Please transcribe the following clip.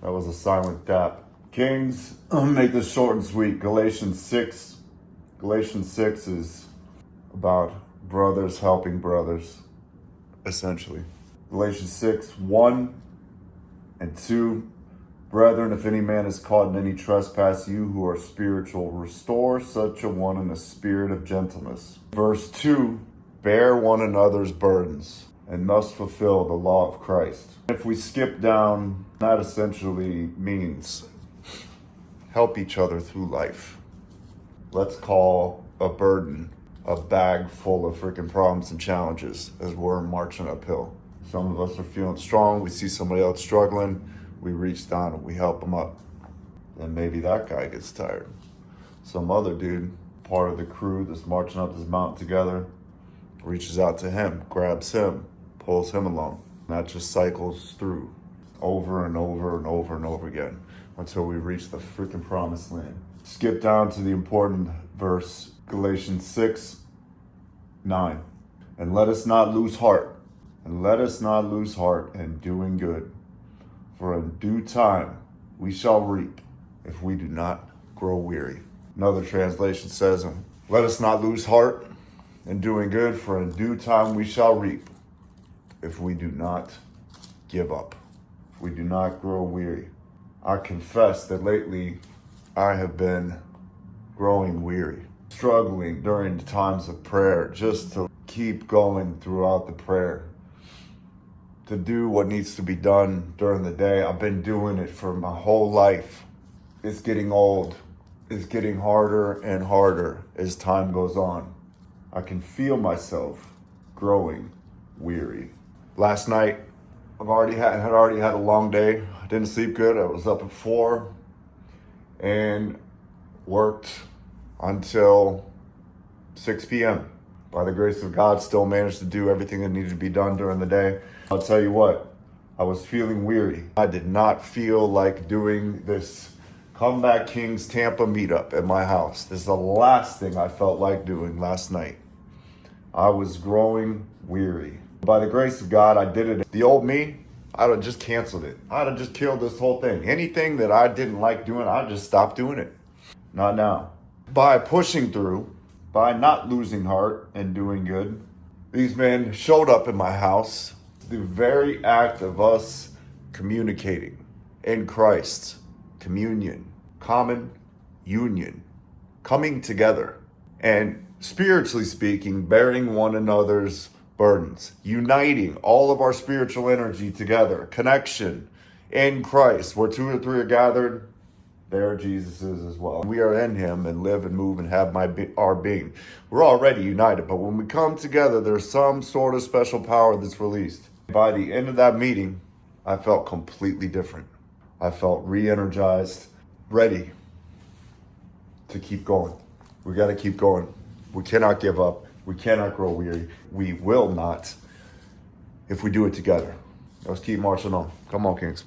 That was a silent dap. Kings, make this short and sweet. Galatians 6 is about brothers helping brothers, essentially. Galatians 6, 1 and 2. Brethren, if any man is caught in any trespass, you who are spiritual, restore such a one in a spirit of gentleness. Verse 2, bear one another's burdens and thus fulfill the law of Christ. If we skip down, that essentially means help each other through life. Let's call a burden a bag full of freaking problems and challenges as we're marching uphill. Some of us are feeling strong. We see somebody else struggling. We reach down and we help them up. Then maybe that guy gets tired. Some other dude, part of the crew that's marching up this mountain together, reaches out to him, grabs him, pulls him along. And that just cycles through over and over and over and over again until we reach the freaking promised land. Skip down to the important verse, Galatians 6, 9. And let us not lose heart. And let us not lose heart in doing good. For in due time we shall reap if we do not grow weary. Another translation says, let us not lose heart in doing good, for in due time we shall reap if we do not give up, if we do not grow weary. I confess that lately I have been growing weary, struggling during the times of prayer just to keep going throughout the prayer, to do what needs to be done during the day. I've been doing it for my whole life. It's getting old. It's getting harder and harder as time goes on. I can feel myself growing weary. Last night, had already had a long day. I didn't sleep good. I was up at 4 and worked until 6 p.m. By the grace of God, still managed to do everything that needed to be done during the day. I'll tell you what, I was feeling weary. I did not feel like doing this Comeback Kings Tampa meetup at my house. This is the last thing I felt like doing last night. I was growing weary. By the grace of God, I did it. The old me, I'd have just canceled it. I'd have just killed this whole thing. Anything that I didn't like doing, I'd just stop doing it. Not now. By pushing through, by not losing heart and doing good, these men showed up in my house. The very act of us communicating in Christ, communion, common union, coming together, and spiritually speaking, bearing one another's burdens, uniting all of our spiritual energy together, connection in Christ, where 2 or 3 are gathered, there Jesus is as well. We are in him and live and move and have our being. We're already united, but when we come together, there's some sort of special power that's released. By the end of that meeting, I felt completely different. I felt re-energized, ready to keep going. We got to keep going. We cannot give up. We cannot grow weary. We will not if we do it together. Let's keep marching on. Come on, Kings.